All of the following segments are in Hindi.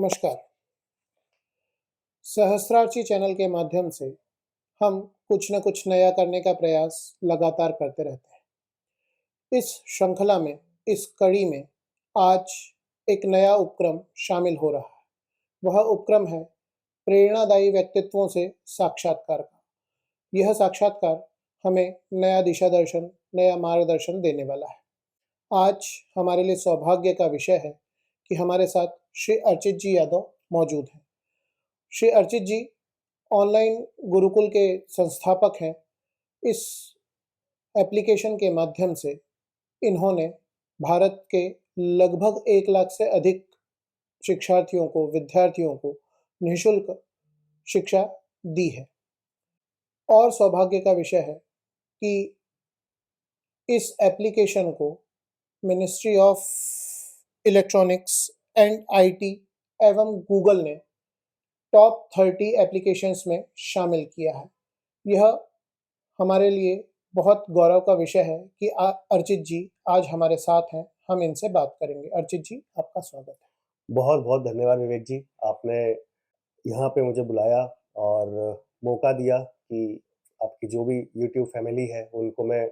नमस्कार। सहस्त्रार्ची चैनल के माध्यम से हम कुछ न कुछ नया करने का प्रयास लगातार करते रहते हैं। इस श्रृंखला में, इस कड़ी में आज एक नया उपक्रम शामिल हो रहा है। वह उपक्रम है प्रेरणादायी व्यक्तित्वों से साक्षात्कार का। यह साक्षात्कार हमें नया दिशा दर्शन, नया मार्गदर्शन देने वाला है। आज हमारे लिए सौभाग्य का विषय है कि हमारे साथ श्री अर्चित जी यादव मौजूद हैं। श्री अर्चित जी ऑनलाइन गुरुकुल के संस्थापक हैं। इस एप्लीकेशन के माध्यम से इन्होंने भारत के लगभग 1 लाख से अधिक शिक्षार्थियों को, विद्यार्थियों को निःशुल्क शिक्षा दी है। और सौभाग्य का विषय है कि इस एप्लीकेशन को ministry of electronics and IT एवं गूगल ने टॉप 30 एप्लीकेशंस में शामिल किया है। यह हमारे लिए बहुत गौरव का विषय है कि अर्चित जी आज हमारे साथ हैं। हम इनसे बात करेंगे। अर्चित जी, आपका स्वागत है। बहुत बहुत धन्यवाद विवेक जी, आपने यहाँ पे मुझे बुलाया और मौका दिया कि आपकी जो भी यूट्यूब फैमिली है उनको मैं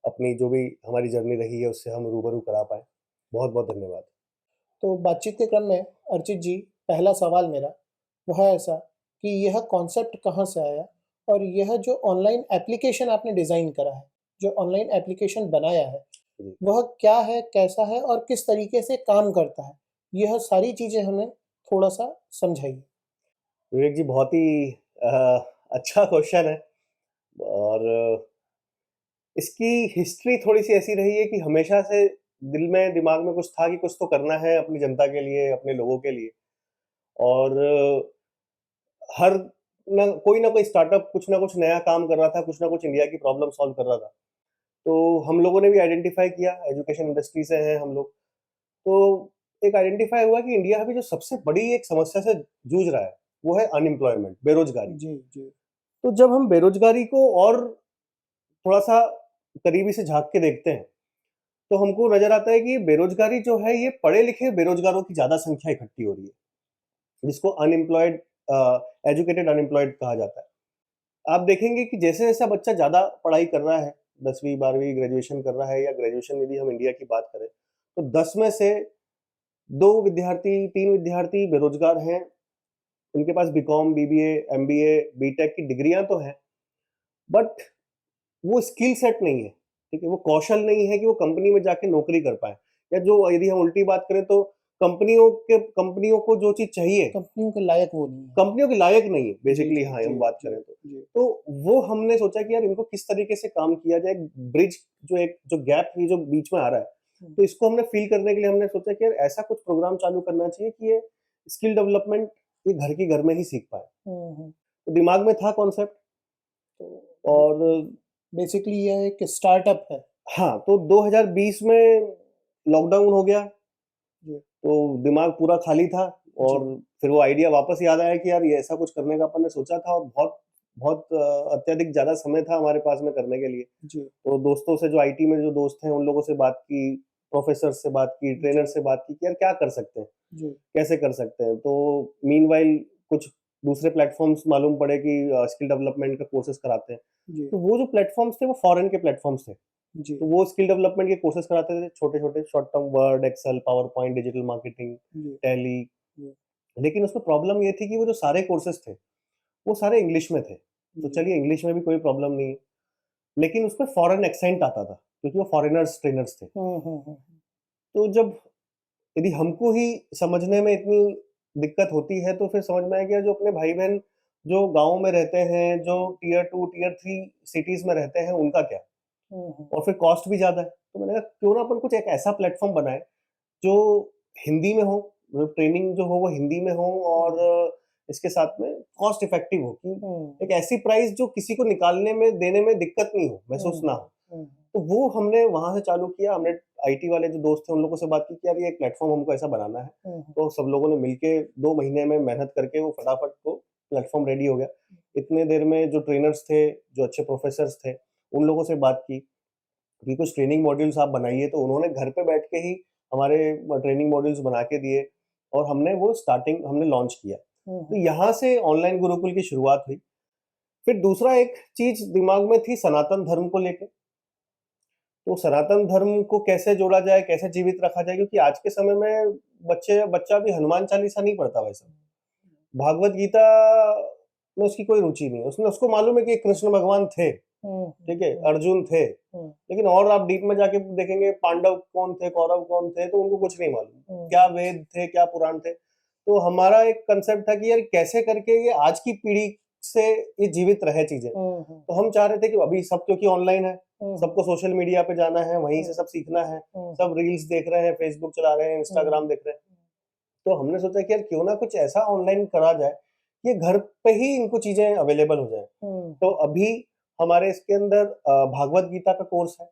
अपनी जो भी हमारी जर्नी रही है उससे हम रूबरू करा पाए। बहुत बहुत धन्यवाद। तो बातचीत के क्रम में अर्चित जी, पहला सवाल मेरा वह है ऐसा कि यह कॉन्सेप्ट कहाँ से आया और यह जो ऑनलाइन एप्लीकेशन आपने डिज़ाइन करा है, जो ऑनलाइन एप्लीकेशन बनाया है, जी, वह क्या है, कैसा है और किस तरीके से काम करता है? यह सारी चीज़ें हमें थोड़ा-सा समझाइए। विवेक जी बहुत ही अच्छा क्वेश्चन है और इसकी हिस्ट्री थोड़ी-सी ऐसी रही है कि हमेशा से दिल में दिमाग में कुछ था कि कुछ तो करना है अपनी जनता के लिए, अपने लोगों के लिए और हर ना कोई स्टार्टअप कुछ ना कुछ नया काम कर रहा था, कुछ ना कुछ इंडिया की प्रॉब्लम सॉल्व कर रहा था। तो हम लोगों ने भी आइडेंटिफ़ाई किया, एजुकेशन इंडस्ट्री से हैं हम लोग। तो एक आइडेंटिफ़ाई हुआ कि इंडिया अभी जो सबसे बड़ी एक समस्या से जूझ रहा है, वो है अनएम्प्लॉयमेंट, बेरोज़गारी। जी, जी। तो जब हम बेरोज़गारी को और थोड़ा-सा करीबी से झाँक के देखते हैं, तो हमको नज़र आता है कि बेरोज़गारी जो है, ये पढ़े-लिखे बेरोज़गारों की ज़्यादा संख्या इकट्ठी हो रही है, जिसको अनएम्प्लॉयड एजुकेटेड अनएम्प्लॉयड कहा जाता है। आप देखेंगे कि जैसे-जैसा बच्चा ज़्यादा पढ़ाई कर रहा है, 10वीं 12वीं ग्रेजुएशन कर रहा है या ग्रेजुएशन यदि हम इंडिया की बात करें, तो 10 में से 2 विद्यार्थी, 3 विद्यार्थी बेरोज़गार हैं। उनके पास बीकॉम, बीबीए, एमबीए, बीटेक की डिग्रियाँ तो हैं, बट वो स्किल सेट नहीं है, ठीक है? वो कौशल नहीं है कि वो कंपनी में जाके नौकरी कर पाएँ या जो यदि हम उल्टी बात करें तो कंपनियों को जो चीज़ चाहिए, कंपनियों के लायक वो नहीं है। कंपनियों के लायक नहीं है जी, बेसिकली जी, हाँ, जी, हम बात जी, करें तो। जी। तो वो हमने सोचा कि यार इनको किस तरीके से काम किया जाए, ब्रिज जो गैप ये जो बीच में आ रहा है, हुँ, तो इसको हमने फ़िल करने के लिए हमने सोचा कि यार ऐसा कुछ प्रोग्राम चालू करना चाहिए कि ये स्किल डेवलपमेंट ये घर के घर में ही सीख पाएँ। हुँ, हुँ। तो दिमाग में था कॉन्सेप्ट तो और बेसिकली यह एक स्टार्टअप है। हाँ, तो 2020 में लॉकडाउन हो गया, जी, तो दिमाग पूरा खाली था और जी, फिर वो आइडिया वापस याद आया कि यार ये ऐसा कुछ करने का अपन ने सोचा था और बहुत बहुत अत्यधिक ज़्यादा समय था हमारे पास में करने के लिए। जी, तो दोस्तों से जो आईटी में जो दोस्त हैं उन लोगों से बात की, प्रोफ़ेसर से बात की, ट्रेनर जी, से बात की कि यार क्या कर सकते हैं? जी, कैसे कर सकते हैं? तो मीनव्हाइल कुछ दूसरे प्लेटफ़ॉर्म्स मालूम पड़े कि स्किल डेवलपमेंट का कोर्सेज़ कराते हैं। जी, तो वो जो प्लेटफ़ॉर्म्स थे वो फ़ॉरेन के प्लेटफ़ॉर्म्स थे। जी, तो वो स्किल डेवलपमेंट के कोर्सेज़ कराते थे छोटे-छोटे short term Word, Excel, PowerPoint, digital marketing, जी, टैली। जी, लेकिन उसमें प्रॉब्लम ये थी कि वो जो सारे कोर्सेज़ थे, वो सारे इंग्लिश में थे। तो जी। चलिए इंग्लिश में भी कोई प्रॉब्लम नहीं है, लेकिन उसपे फ़ॉरेन एक्सेंट आता था, क्योंकि वो फ़ॉरेनर्स ट्रेनर्स थे। हुँ, हुँ, हुँ। तो जब यदि हमको ही समझने में इतनी दिक्कत होती है, तो फिर समझ में आया कि यार जो अपने भाई-बहन जो गाँव में रहते हैं, जो टियर 2, टियर 3 सिटीज़ में रहते हैं, उनका क्या? हुँ, हुँ। और फिर कॉस्ट भी ज़्यादा है। तो मैंने कहा क्यों ना अपन कुछ एक ऐसा प्लेटफ़ॉर्म बनाएँ जो हिंदी में हो, मतलब ट्रेनिंग जो हो वो हिंदी में हो और हुँ, इसके साथ में कॉस्ट इफेक्टिव हो कि हुँ, एक ऐसी प्राइस जो किसी को निकालने में, देने में दिक्कत नहीं हो, महसूस हुँ, ना हुँ, हो। हुँ, तो वो हमने वहाँ से चालू किया, हमने आईटी वाले जो दोस्त थे उन लोगों से बात की कि यार ये एक प्लेटफ़ॉर्म हमको ऐसा बनाना है। हुँ, हुँ, तो सब लोगों ने मिलके 2 महीने में मेहनत करके वो फटाफट वो प्लेटफ़ॉर्म रेडी हो गया। इतने देर में जो ट्रेनर्स थे, जो अच्छे प्रोफ़ेसर्स थे, उन लोगों से बात की कि कुछ ट्रेनिंग मॉड्यूल्स आप बनाइए, तो उन्होंने घर पे बैठ के ही हमारे ट्रेनिंग मॉड्यूल्स बना के दिए। और हमने लॉन्च किया। तो यहाँ से ऑनलाइन गुरुकुल की शुरुआत हुई। फिर दूसरा एक चीज दिमाग में थी सनातन धर्म को लेके। तो सनातन धर्म को कैसे जोड़ा जाए, कैसे जीवित रखा जाए, क्योंकि आज के समय में बच्चा भी हनुमान चालीसा नहीं पढ़ता वैसे। भागवत गीता में उसकी कोई रुचि नहीं है। उसको मालूम है कि कृष्ण भगवान थे, ठीक है, अर्जुन थे, लेकिन और आप डीप में जाके देखेंगे पांडव कौन थे, कौरव कौन थे, तो उनको कुछ नहीं मालूम, क्या वेद थे, क्या पुराण थे। तो हमारा एक कंसेप्ट था कि यार कैसे करके ये आज की पीढ़ी से ये जीवित रहे चीजें। तो हम चाह रहे थे कि अभी सब क्योंकि ऑनलाइन है, सबको सोशल मीडिया पे जाना है, वहीं से सब सीखना है, सब रील्स देख रहे हैं, फेसबुक चला रहे हैं, इंस्टाग्राम देख रहे हैं। तो हमने सोचा कि यार क्यों ना कुछ ऐसा ऑनलाइन करा जाए कि घर पे ही इनको चीजें अवेलेबल हो जाए। तो अभी हमारे इसके अंदर भागवत गीता का कोर्स है,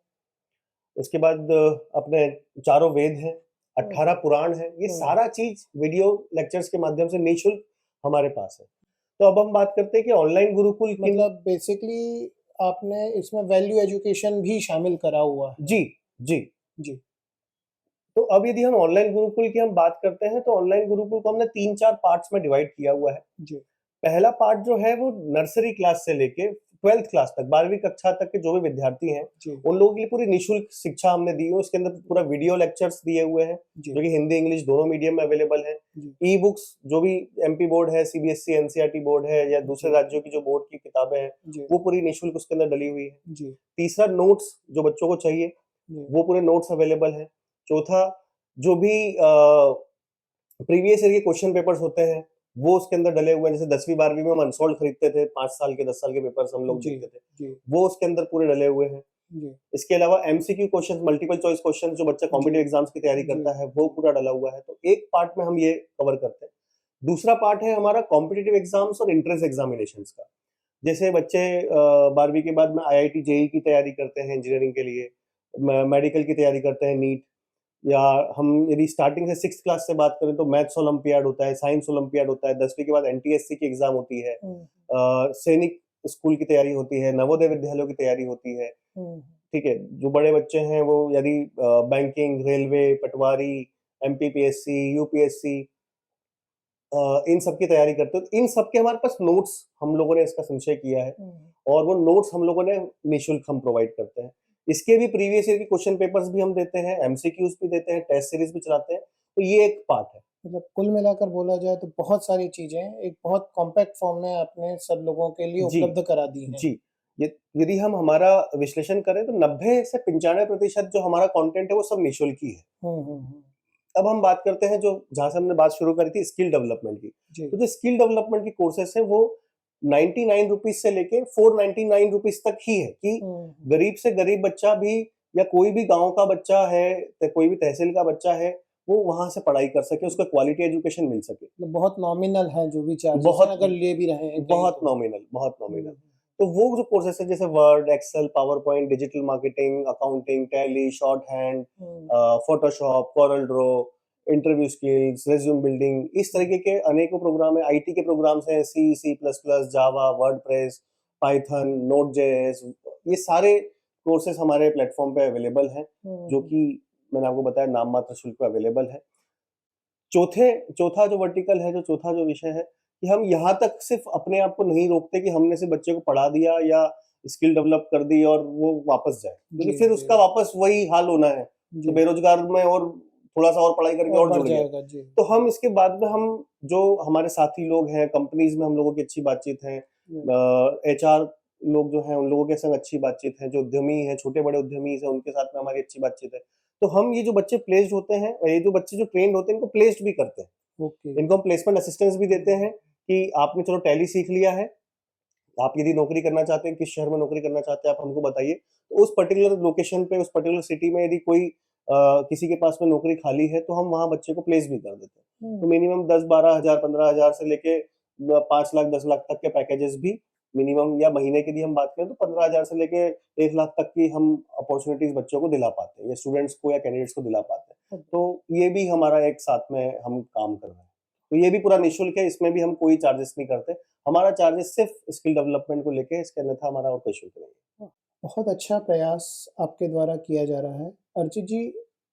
उसके बाद अपने चारों वेद हैं, 18 पुराण है, ये सारा चीज वीडियो लेक्चर्स के माध्यम से निःशुल्क हमारे पास है। तो अब हम बात करते हैं कि ऑनलाइन गुरुकुल मतलब बेसिकली आपने इसमें वैल्यू एजुकेशन भी शामिल करा हुआ है। जी जी जी। तो अब यदि हम ऑनलाइन गुरुकुल की हम बात करते हैं तो ऑनलाइन गुरुकुल को हमने 3-4 पार्ट्स में डिवाइड किया हुआ है। जी। पहला पार्ट जो है वो नर्सरी क्लास से लेके 12th क्लास तक, 12वीं कक्षा तक के जो भी विद्यार्थी हैं, उन लोगों के लिए पूरी निःशुल्क शिक्षा हमने दी है। उसके अंदर पूरा वीडियो लेक्चर्स दिए हुए हैं, जो कि हिंदी इंग्लिश दोनों मीडियम में अवेलेबल है। ई बुक्स जो भी एमपी बोर्ड है, सीबीएसई एनसीईआरटी बोर्ड है, या दूसरे राज्यों की जो बोर्ड की किताबें हैं, वो पूरी निःशुल्क उसके अंदर डली हुई है। तीसरा, नोट्स जो बच्चों को चाहिए वो पूरे नोट्स अवेलेबल है। चौथा, जो भी प्रीवियस ईयर के क्वेश्चन पेपर्स होते हैं वो उसके अंदर डले हुए हैं। जैसे 10वीं 12वीं में हम अनसोल्ड खरीदते थे, 5 साल के 10 साल के पेपर्स हम लोग देखते थे, वो उसके अंदर पूरे डले हुए हैं। इसके अलावा MCQ question, multiple choice question जो बच्चा कॉम्पिटिटिव एग्जाम्स की तैयारी करता है, वो पूरा डला हुआ है। तो एक पार्ट में हम ये कवर करते हैं। दूसरा पार्ट है हमारा कॉम्पिटिटिव एग्जाम्स और एंट्रेंस एग्जामिनेशंस का। जैसे बच्चे 12वीं के बाद में आईआईटी जेईई की तैयारी करते हैं इंजीनियरिंग के लिए, मेडिकल की तैयारी करते हैं नीट, या हम यदि स्टार्टिंग से 6th क्लास से बात करें तो मैथ्स ओलंपियाड होता है, साइंस ओलंपियाड होता है, 10वीं के बाद एनटीएससी की एग्जाम होती है, सैनिक स्कूल की तैयारी होती है, नवोदय विद्यालयों की तैयारी होती है। ठीक है, जो बड़े बच्चे हैं वो यदि बैंकिंग, रेलवे, पटवारी, एमपीपीएससी, यूपीएससी, इन सब की तैयारी करते हो, तो इन सब के हमारे पास नोट्स हम लोगों ने इसका संचय किया है, और वो नोट्स हम लोगों ने निःशुल्क हम प्रोवाइड करते हैं। इसके भी प्रीवियस ईयर के क्वेश्चन पेपर्स भी हम देते हैं, एमसीक्यूज भी देते हैं, टेस्ट सीरीज भी चलाते हैं। तो ये एक पार्ट है। मतलब कुल मिलाकर बोला जाए तो बहुत सारी चीजें एक बहुत कॉम्पैक्ट फॉर्म में आपने सब लोगों के लिए जी उपलब्ध करा दी हैं। जी यदि हम हमारा विश्लेषण करें तो 90 से 95% जो हमारा कंटेंट है वो सब निःशुल्क ही है। अब हम बात करते हैं जो जहां से हमने बात शुरू करी थी स्किल डेवलपमेंट की। तो जो स्किल डेवलपमेंट की कोर्सेस है वो 99 रुपीज से लेके 499 रुपीज तक ही है, कि गरीब से गरीब बच्चा भी या कोई भी गांव का बच्चा है, कोई भी तहसील का बच्चा है, वो वहां से पढ़ाई कर सके, उसको क्वालिटी एजुकेशन मिल सके। मतलब बहुत नॉमिनल है जो भी चार्जेस बहुत हैं, अगर ले भी रहे हैं बहुत नॉमिनल, बहुत नॉमिनल। तो वो जो कोर्सेस है जैसे Word, Excel, PowerPoint, digital marketing, accounting, Tally, shorthand, Photoshop, Corel Draw, interview skills, resume building, इस तरीके के अनेकों प्रोग्राम है। आईटी के प्रोग्राम्स हैं, सी, सी प्लस प्लस, जावा, वर्डप्रेस, पाइथन, नोट जेएस, ये सारे कोर्सेस हमारे प्लेटफॉर्म पे अवेलेबल हैं, जो कि मैंने आपको बताया नाम मात्र शुल्क पे अवेलेबल है। चौथा जो वर्टिकल है, जो चौथा जो विषय है, कि हम यहाँ तक सिर्फ अपने आप को नहीं रोकते कि हमने सिर्फ बच्चे को पढ़ा दिया या स्किल डेवलप कर दी और वो वापस जाए, क्योंकि फिर उसका वापस वही हाल होना है, तो बेरोजगार में और थोड़ा सा और पढ़ाई करके और जुड़ गया। तो हम इसके बाद में हम जो हमारे साथी लोग हैं, कंपनीज में हम लोगों की अच्छी बातचीत है, एचआर लोग जो हैं उन लोगों के संग अच्छी बातचीत है, जो उद्यमी है, छोटे बड़े उद्यमी है, उनके साथ में हमारी अच्छी बातचीत है। तो हम ये जो बच्चे प्लेस्ड होते हैं, ये जो बच्चे जो ट्रेंड होते हैं, इनको प्लेस्ड भी करते हैं। इनको हम प्लेसमेंट असिस्टेंस भी देते हैं कि आपने चलो टैली सीख लिया है, आप यदि नौकरी करना चाहते हैं, किस शहर में नौकरी करना चाहते हैं आप हमको बताइए, तो उस पर्टिकुलर लोकेशन पे, उस पर्टिकुलर सिटी में यदि कोई किसी के पास में नौकरी खाली है तो हम वहां बच्चे को प्लेस भी कर देते हैं। तो मिनिमम 10-12 हजार, 15 हजार से लेके 5 लाख 10 लाख तक के पैकेजेस भी मिनिमम, या महीने की यदि हम बात करें तो 15 हजार से लेके 1 लाख तक की हम अपॉर्चुनिटीज बच्चों को दिला पाते हैं, या स्टूडेंट्स को या कैंडिडेट्स को दिला पाते हैं। तो ये भी हमारा एक साथ में हम काम कर रहे हैं। तो ये भी पूरा निःशुल्क है, इसमें भी हम कोई चार्जेस नहीं करते। हमारा चार्जेस सिर्फ स्किल डेवलपमेंट को लेके, इसके अन्यथा हमारा और कोई शुल्क नहीं है। बहुत अच्छा प्रयास आपके द्वारा किया जा रहा है। अर्चित जी,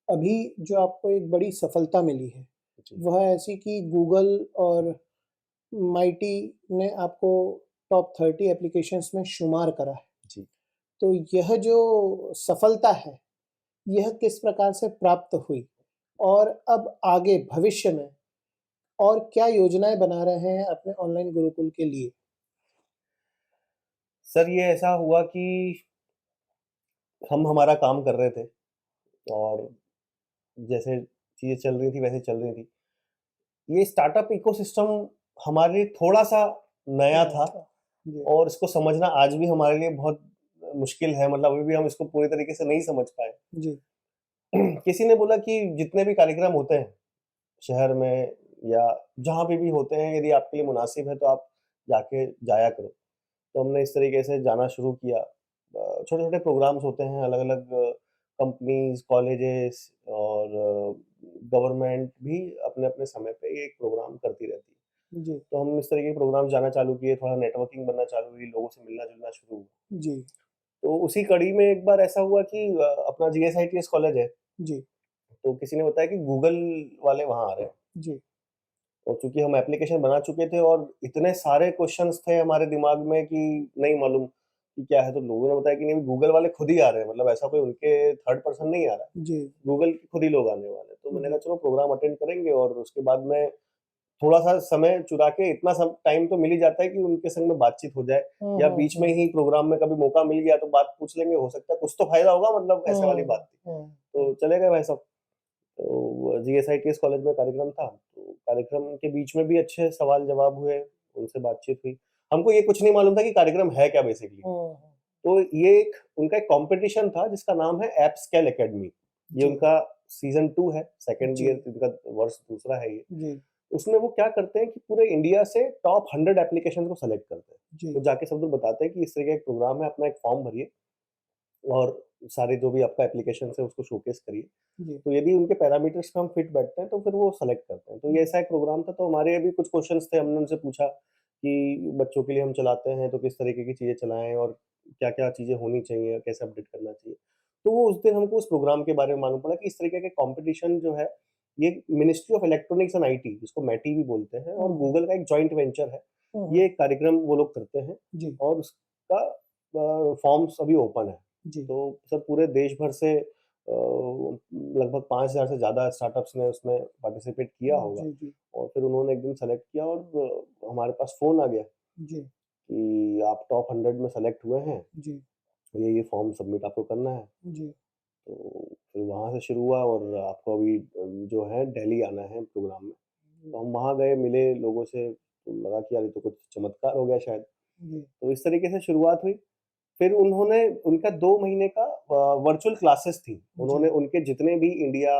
अभी जो आपको एक बड़ी सफलता मिली है, जी, वह ऐसी कि गूगल और माइटी ने आपको टॉप 30 एप्लीकेशंस में शुमार करा है। जी। तो यह जो सफलता है, यह किस प्रकार से प्राप्त हुई? और अब आगे भविष्य में और क्या योजनाएँ बना रहे हैं अपने ऑनलाइन गुरुकुल के लिए? सर ये ऐसा हुआ कि हम हमारा काम कर रहे थे और जैसे चीज़ें चल रही थी वैसे चल रही थी। ये स्टार्टअप इकोसिस्टम हमारे लिए थोड़ा-सा नया नया था था। जी, और इसको समझना आज भी हमारे लिए बहुत मुश्किल है, मतलब अभी भी हम इसको पूरी तरीके से नहीं समझ पाए। जी, किसी ने बोला कि जितने भी कार्यक्रम होते हैं शहर में या जहाँ पे भी होते हैं, यदि आपके लिए मुनासिब है तो आप जाके जाया करो। तो हमने इस तरीके से जाना शुरू किया। छोटे-छोटे प्रोग्राम्स होते हैं, अलग-अलग कंपनीज़, कॉलेजेस और गवर्नमेंट भी अपने-अपने समय पे ये एक प्रोग्राम करती रहती है। जी, तो हम इस तरीके के प्रोग्राम जाना चालू किए, थोड़ा नेटवर्किंग बनना चालू हुई, लोगों से मिलना-जुलना शुरू हुआ। जी, तो उसी कड़ी में एक बार ऐसा हुआ कि अपना जीएसआईटीएस कॉलेज है, जी, तो किसी ने बताया कि गूगल वाले वहाँ आ रहे हैं। जी, और चूँकि हम एप्लीकेशन बना चुके थे और इतने सारे क्वेश्चन्स थे हमारे दिमाग में कि नहीं मालूम कि क्या है, तो लोगों ने बताया कि नहीं गूगल वाले खुद ही आ रहे हैं, मतलब ऐसा कोई उनके थर्ड पर्सन नहीं आ रहा है, जी, गूगल के खुद ही लोग आने वाले हैं। तो मैंने कहा जी। चलो प्रोग्राम अटेंड करेंगे और उसके बाद में थोड़ा-सा समय चुरा के इतना सब टाइम तो मिल ही जाता है कि उनके संग में बातचीत हो जाए हुँ, या हुँ, बीच में हुँ। ही प्रोग्राम में कभी मौका मिल गया तो बात पूछ लेंगे, हो सकता है कुछ तो फ़ायदा होगा, मतलब ऐसे वाली हुँ, बात थी। हुँ, तो हुँ। चले गए भाई साहब। तो जीएसआईटीएस कॉलेज में कार्यक्रम था, तो कार्यक्रम के बीच में भी अच्छे सवाल-जवाब हुए, उनसे बातचीत हुई। हमको ये कुछ नहीं मालूम था कि कार्यक्रम है क्या बेसिकली। हुँ, हुँ। तो ये एक उनका एक कॉम्पिटिशन था जिसका नाम है एप्सकेल अकेडमी। ये जी, उनका सीज़न 2 है, सेकंड जी, ईयर इनका वर्ष दूसरा है ये। जी, उसमें वो क्या करते हैं कि पूरे इंडिया से टॉप 100 एप्लीकेशन को सेलेक्ट करते हैं। जी, वो जाके सब लोग बताते हैं कि इस तरह का एक प्रोग्राम है, अपना एक फॉर्म भरिए और सारे जो भी आपका एप्लीकेशंस है उसको शोकेस करिए। जी, तो यदि उनके पैरामीटर्स पे हम फिट बैठते हैं तो फिर वो सेलेक्ट करते हैं। तो ये जी, ऐसा एक प्रोग्राम था, तो हमारे भी कुछ क्वेश्चंस थे, हमने उनसे पूछा कि बच्चों के लिए हम चलाते हैं तो किस तरीके की चीज़ें चलाएँ और क्या-क्या चीज़ें होनी चाहिए, कैसे अपडेट करना चाहिए। तो वो उस दिन हमको उस प्रोग्राम के बारे में मालूम पड़ा कि इस तरीके के कॉम्पिटिशन जो है, ये ministry of electronics and IT जिसको मैटी भी बोलते हैं और हुँ, गूगल का एक जॉइंट वेंचर है। हुँ, ये हुँ। एक कार्यक्रम वो लोग करते हैं जी, और उसका फॉर्म्स अभी ओपन है। जी, तो सर पूरे देश भर से लगभग 5,000 से ज़्यादा स्टार्टअप्स ने उसमें पार्टिसिपेट किया होगा जी, जी, और फिर उन्होंने एक दिन सेलेक्ट किया और हमारे पास फ़ोन आ गया जी, कि आप टॉप 100 में सेलेक्ट हुए हैं, जी, ये फॉर्म सबमिट आपको करना है। जी, तो फिर वहाँ से शुरू हुआ और आपको अभी जो है दिल्ली आना है प्रोग्राम में। जी, तो हम वहाँ गए, मिले लोगों से, तो लगा कि यार ये तो कुछ चमत्कार हो गया शायद। जी, तो इस तरीके से शुरुआत हुई। फिर उन्होंने उनका 2 महीने का वर्चुअल क्लासेस थी। उन्होंने जी, उनके जितने भी इंडिया,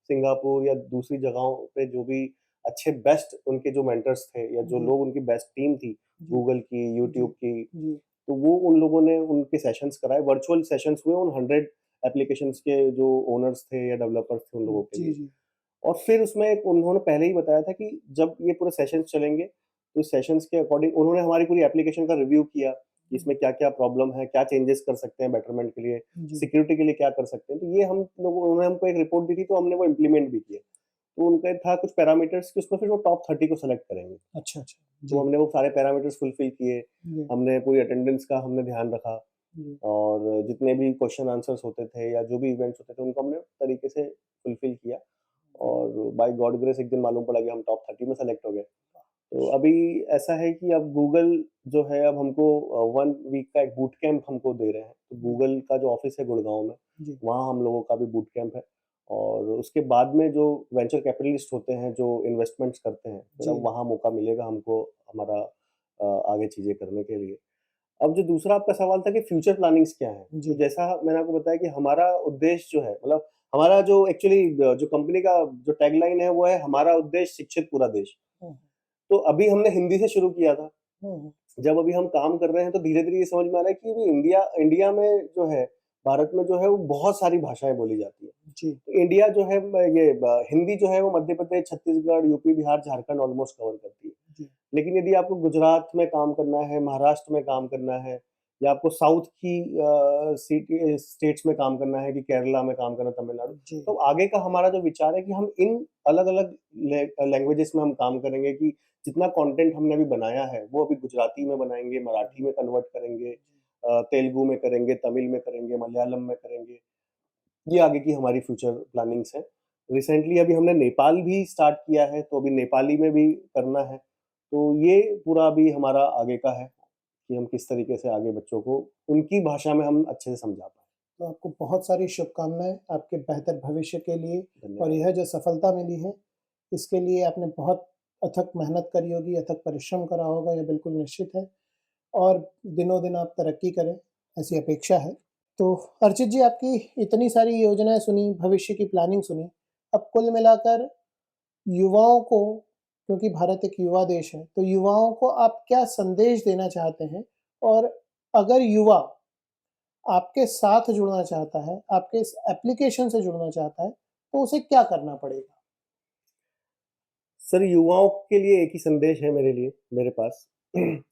सिंगापुर या दूसरी जगहों पे जो भी अच्छे बेस्ट उनके जो मेंटर्स थे या जो जी, लोग उनकी बेस्ट टीम थी, जी, गूगल की, जी, यूट्यूब की, जी, तो वो उन लोगों ने उनके सेशंस कराए, वर्चुअल सेशंस हुए उन 100 एप्लीकेशंस के जो ओनर्स थे या डेवलपर्स थे उन लोगों के जी, लिए। जी, और फिर उसमें एक उन्होंने पहले ही बताया था कि जब ये पूरे सेशंस चलेंगे, तो सेशंस के अकॉर्डिंग उन्होंने हमारी पूरी एप्लीकेशन का रिव्यू किया, कि इसमें क्या-क्या प्रॉब्लम है, क्या चेंजेस कर सकते हैं बेटरमेंट के लिए, जी। सिक्योरिटी के लिए क्या कर सकते हैं। तो ये हम लोगों उन्होंने हमको एक रिपोर्ट दी थी, तो हमने वो इम्प्लीमेंट भी किए। तो उनका था कुछ पैरामीटर्स कि उसमें फिर वो टॉप 30 को सेलेक्ट करेंगे। अच्छा, अच्छा। तो जी, हमने वो सारे पैरामीटर्स फुलफिल किए, जी, हमने पूरी अटेंडेंस का हमने ध्यान रखा जी, और जितने भी क्वेश्चन आंसर्स होते थे या जो भी इवेंट्स होते थे, उनको हमने तरीके से फुलफिल किया और बाय गॉड ग्रेस एक दिन मालूम पड़ा कि हम टॉप 30 में सेलेक्ट हो गए। तो अभी ऐसा है कि अब गूगल जो है अब हमको 1 वीक का एक बूट कैंप हमको दे रहे हैं। तो जी, गूगल का जो ऑफ़िस है गुड़गाँव में, जी, वहाँ हम लोगों का भी बूट कैंप है और उसके बाद में जो वेंचर कैपिटलिस्ट होते हैं, जो इन्वेस्टमेंट्स करते हैं, फिर अब जी, वहाँ मौका मिलेगा हमको हमारा आगे चीज़ें करने के लिए। अब जो दूसरा आपका सवाल था कि फ्यूचर प्लानिंग्स क्या हैं? तो जी, जैसा मैंने आपको बताया कि हमारा उद्देश्य जो है मतलब हमारा जो एक्चुअली जो कंपनी का जो टैगलाइन है वो है हमारा उद्देश्य शिक्षित पूरा देश। हुँ, तो अभी हमने हिंदी से शुरू किया था। हुँ, हुँ, जब अभी हम काम कर रहे हैं तो धीरे-धीरे ये समझ में आ रहा है कि भी इंडिया इंडिया में जो है, भारत में जो है वो बहुत सारी भाषाएँ बोली जाती हैं। जी, तो इंडिया जो है ये हिंदी जो है वो Madhya Pradesh, Chhattisgarh, UP, Bihar, Jharkhand almost cover करती है। जी, लेकिन यदि आपको गुजरात में काम करना है, महाराष्ट्र में काम करना है या आपको साउथ की सिटी स्टेट्स में काम करना है कि केरला में काम करना है, तमिलनाडु। जी, तो आगे का हमारा जो विचार है कि हम इन अलग-अलग लैंग्वेजेस में हम काम करेंगे कि जितना कंटेंट हमने अभी बनाया है, वो अभी गुजराती में बनाएँगे, मराठी में कन्वर्ट करेंगे, तेलुगु में करेंगे, तमिल में करेंगे, मलयालम में करेंगे। ये आगे की हमारी फ्यूचर प्लानिंग्स हैं। रिसेंटली अभी हमने नेपाल भी स्टार्ट किया है, तो अभी नेपाली में भी करना है। तो ये पूरा अभी हमारा आगे का है कि हम किस तरीके से आगे बच्चों को उनकी भाषा में हम अच्छे से समझा पाएँ। तो आपको बहुत सारी शुभकामनाएँ आपके बेहतर भविष्य के लिए और धन्यवाद। यह जो सफलता मिली है, इसके लिए आपने बहुत अथक मेहनत करी होगी, अथक परिश्रम करा होगा, यह बिल्कुल निश्चित है और दिनों-दिन आप तरक्की करें, ऐसी अपेक्षा है। तो अर्चित जी आपकी इतनी सारी योजनाएँ सुनी, भविष्य की प्लानिंग सुनी, अब कुल मिलाकर युवाओं को क्योंकि भारत एक युवा देश है, तो युवाओं को आप क्या संदेश देना चाहते हैं? और अगर युवा आपके साथ जुड़ना चाहता है, आपके इस एप्लीकेशन से जुड़ना चाहता है, तो उसे क्या करना पड़ेगा? सर, युवाओं के लिए एक ही संदेश है मेरे पास कि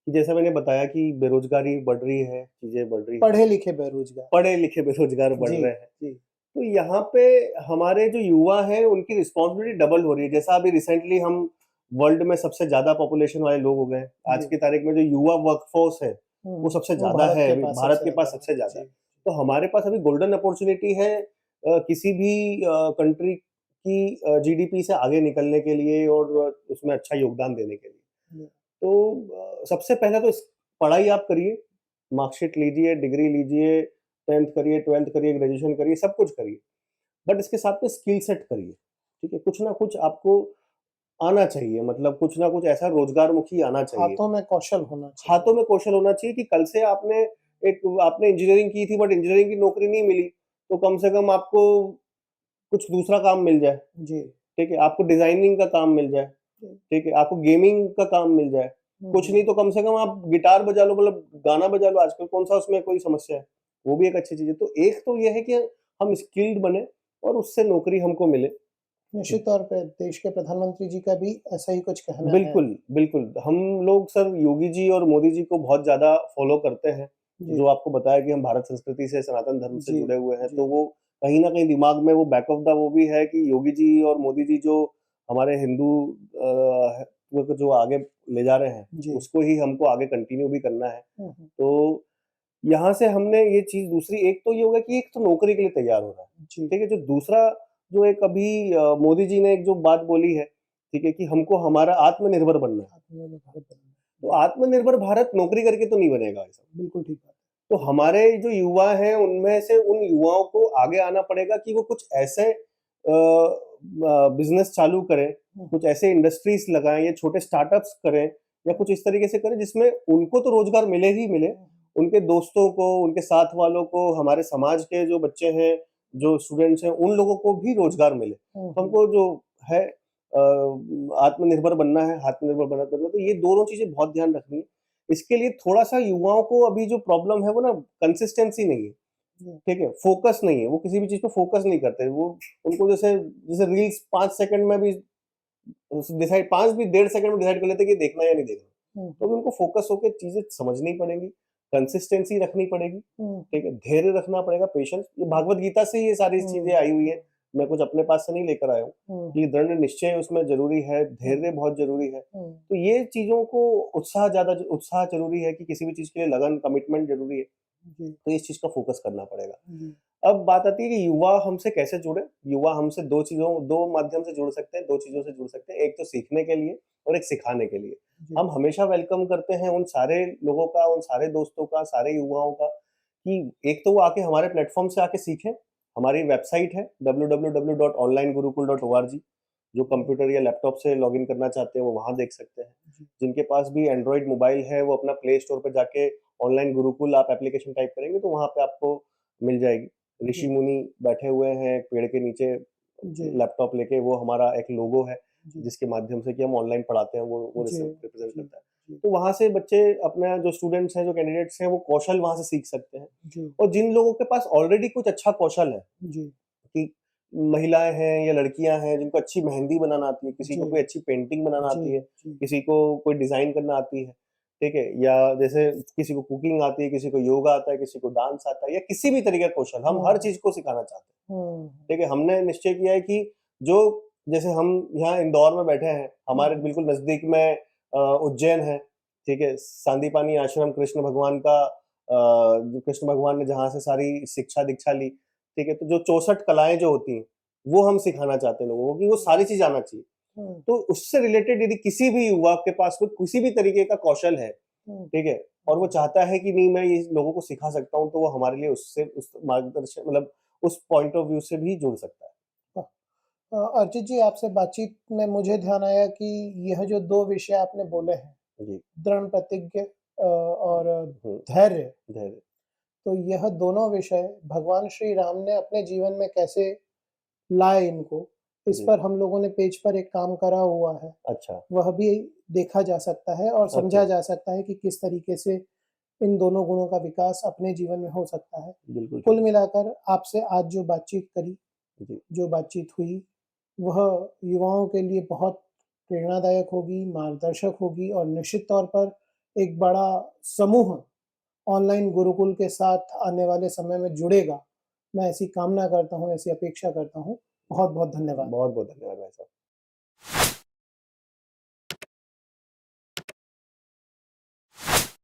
जैसा मैंने बताया कि बेरोज़गारी बढ़ रही है, चीज़ें बढ़ रही हैं, पढ़े-लिखे बेरोज़गार। पढ़े-लिखे बेरोज़गार बढ़ जी, रहे हैं। जी, तो यहाँ पे हमारे जो युवा हैं, उनकी रिस्पॉन्सिबिलिटी डबल हो रही है। जैसा अभी रिसेंटली हम वर्ल्ड में सबसे ज़्यादा पॉपुलेशन वाले लोग हो गए हैं। आज जी। की तारीख में जो युवा वर्कफ़ोर्स है, वो हुँ, सबसे वो ज़्यादा भारत है के अभी, पास भारत सबसे के पास ज़्यादा है। सबसे ज़्यादा है। जी, तो हमारे पास अभी गोल्डन अपॉर्च्युनिटी है किसी भी कंट्री की जीडीपी से आगे निकलने के लिए और उसमें अच्छा योगदान देने के लिए। जी, तो सबसे पहले तो इस पढ़ाई आप करिए, मार्कशीट लीजिए, डिग्री लीजिए, 10th करिए, 12th करिए, ग्रेजुएशन करिए, सब कुछ करिए। बट इसके साथ में स्किल सेट करिए, ठीक है? कुछ ना कुछ आपको आना चाहिए, मतलब कुछ ना कुछ ऐसा रोज़गारमुखी आना चाहिए। हाथों में कौशल होना हाथों चाहिए। में कौशल होना चाहिए कि कल से आपने इंजीनियरिंग की थी बट इंजीनियरिंग की नौकरी नहीं मिली, तो कम से कम आपको कुछ दूसरा काम मिल जाए, जी, ठीक है? आपको डिज़ाइनिंग का काम मिल जाए, जी। ठीक है? आपको गेमिंग का काम मिल जाए। हुँ, कुछ नहीं हुँ। तो कम से कम आप गिटार बजा लो, मतलब गाना बजा लो, आजकल कौन-सा उसमें कोई समस्या है? वो भी एक अच्छी चीज़ है। तो एक तो ये है कि हम स्किल्ड बने और उससे नौकरी हमको मिले। निश्चित तौर पे देश के प्रधानमंत्री जी का भी ऐसा ही कुछ कहना है। बिल्कुल, बिल्कुल। हम लोग सर योगी जी और मोदी जी को बहुत ज़्यादा फ़ॉलो करते हैं। जी, जो आपको बताया कि हम भारत संस्कृति से, सनातन धर्म से जी, जुड़े हुए हैं, तो जी, वो कहीं न कहीं दिमाग में वो बैक ऑफ द वो भी है कि योगी जी और मोदी जी जो हमारे हिंदू को जो आगे ले जा रहे हैं, जी। उसको ही हमको आगे कंटिन्यू भी करना है। हुँ, हुँ। तो यहाँ से हमने ये चीज़ दूसरी एक तो ये होगा कि एक तो नौकरी के लिए तैयार होना है, जी, ठीक है? जो दूसरा जो एक अभी मोदी जी ने एक जो बात बोली है, ठीक है? कि हमको हमारा आत्मनिर्भर बनना है। आत्मनिर्भर भारत बनना तो है। जी, आत्मनिर्भर भारत नौकरी करके तो नहीं बनेगा ऐसा। बिल्कुल ठीक बात तो है। जी, हमारे जो युवा हैं उनमें से उन युवाओं को आगे आना पड़ेगा कि वो कुछ ऐसे बिज़नेस चालू करें, हुँ, कुछ ऐसे इंडस्ट्रीज़ लगाएँ या छोटे स्टार्टअप्स करें या कुछ इस तरीके से करें जिसमें उनको तो रोज़गार मिले ही मिले, हुँ, उनके दोस्तों को, उनके साथ वालों को, हमारे समाज के जो बच्चे हैं, जो स्टूडेंट्स हैं, उन लोगों को भी रोज़गार मिले। हुँ, तो हुँ। हमको जो है आत्मनिर्भर बनना है, आत्मनिर्भर बनना करना, तो ये दोनों चीज़ें बहुत ध्यान रखनी है। इसके लिए थोड़ा-सा युवाओं को अभी जो प्रॉब्लम है वो ना कंसिस्टेंसी नहीं है, जी, ठीक है? फ़ोकस नहीं है, वो किसी भी चीज़ पे फ़ोकस नहीं करते। वो उनको जैसे जैसे रील्स 5 सेकंड में भी उस डिसाइड 5 भी डेढ़ सेकंड में डिसाइड कर लेते हैं कि देखना है या नहीं देखना। हुँ, तो हुँ, अभी उनको फ़ोकस होके चीज़ें समझनी पड़ेंगी, कंसिस्टेंसी रखनी पड़ेगी, हुँ, ठीक है? धैर्य रखना पड़ेगा, पेशेंस। ये हुँ, भागवत गीता से ही ये सारी हुँ, चीज़ें आई हुई हैं। हुँ, मैं कुछ अपने पास से नहीं लेकर आया हूँ, हुँ, कि हुँ, दृढ़ निश्चय उसमें ज़रूरी है, हुँ, धैर्य बहुत ज़रूरी है। हुँ, तो ये चीज़ों को उत्साह ज़रूरी है कि किसी भी चीज़ के लिए लगन, कमिटमेंट ज़रूरी है। जी, तो इस चीज़ का फ़ोकस करना पड़ेगा। जी, अब बात आती है कि युवा हमसे कैसे जुड़े? युवा हमसे 2 माध्यम से जुड़ सकते हैं, 2 चीज़ों से जुड़ सकते हैं। एक तो सीखने के लिए और एक सिखाने के लिए। जी, हम हमेशा वेलकम करते हैं उन सारे लोगों का, उन सारे दोस्तों का, सारे युवाओं का कि एक तो वो आके हमारे प्लेटफ़ॉर्म से आके सीखें। हमारी वेबसाइट है www.onlinegurukul.org जो जी, कंप्यूटर या लैपटॉप से लॉगिन करना चाहते हैं, वो वहाँ देख सकते हैं। जी, जिनके पास भी एंड्रॉयड मोबाइल है, वो अपना प्ले स्टोर पे जाके ऑनलाइन गुरुकुल आप एप्लीकेशन टाइप करेंगे, तो वहाँ पे आपको मिल जाएगी। ऋषि जी, मुनि बैठे हुए हैं एक पेड़ के नीचे जी, लैपटॉप लेके, वो हमारा एक लोगो है जी, जिसके माध्यम से कि हम ऑनलाइन पढ़ाते हैं, वो जी, रिप्रेजेंट जी, करता है। जी, तो वहाँ से बच्चे अपना जो स्टूडेंट्स हैं, जो कैंडिडेट्स हैं, वो कौशल वहाँ से सीख सकते हैं। जी, और जिन लोगों के पास ऑलरेडी कुछ अच्छा कौशल है जी, कि महिलाएं हैं या लड़कियां हैं जिनको अच्छी मेहंदी बनाना आती है, किसी जी, को कोई अच्छी पेंटिंग बनाना जी, आती है, जी, किसी को कोई डिजाइन करना आती है, ठीक है? या जैसे किसी को कुकिंग आती है, किसी को योगा आता है, किसी को डांस आता है या किसी भी तरीके का कौशल, हम हर हुँ, चीज़ को सिखाना चाहते हैं। हुँ, ठीक है? हमने निश्चय किया है कि जो जैसे हम यहाँ इंदौर में बैठे हैं, हमारे हुँ, बिल्कुल नज़दीक में उज्जैन है, ठीक है? सांदीपनि आश्रम कृष्ण भगवान का जो कृष्ण भगवान ने जहाँ से सारी शिक्षा-दीक्षा ली, ठीक है? तो जो 64 कलाएँ जो होती हैं, वो हम सिखाना चाहते हैं लोगों को कि वो सारी चीज़ आना चाहिए। हुँ, तो उससे रिलेटेड यदि किसी भी युवा के पास कोई किसी भी तरीके का कौशल है, हुँ, ठीक है? और वो चाहता है कि नहीं मैं ये लोगों को सिखा सकता हूँ, तो वो हमारे लिए उससे उस मार्गदर्शन मतलब उस पॉइंट ऑफ व्यू से भी जुड़ सकता है। वाह! अर्जित जी, आपसे बातचीत में मुझे ध्यान आया कि यह जो 2 विषय आपने बोले हैं, जी, दृढ़ प्रतिज्ञ और हुँ, धैर्य, धैर्य। तो यह दोनों विषय भगवान श्री राम ने अपने जीवन में कैसे लाए इनको, इस जी, पर हम लोगों ने पेज पर एक काम करा हुआ है। अच्छा, वह भी देखा जा सकता है और ओके, समझा जा सकता है कि किस तरीके से इन दोनों गुणों का विकास अपने जीवन में हो सकता है। बिल्कुल कुल ठीक है। मिलाकर आपसे आज जो बातचीत करी, जी, जो बातचीत हुई, वह युवाओं के लिए बहुत प्रेरणादायक होगी, मार्गदर्शक होगी और निश्चित तौर पर एक बड़ा समूह ऑनलाइन गुरुकुल के साथ आने वाले समय में जुड़ेगा। मैं ऐसी कामना करता हूँ, ऐसी अपेक्षा करता हूँ। बहुत-बहुत धन्यवाद। बहुत-बहुत धन्यवाद भाई साहब।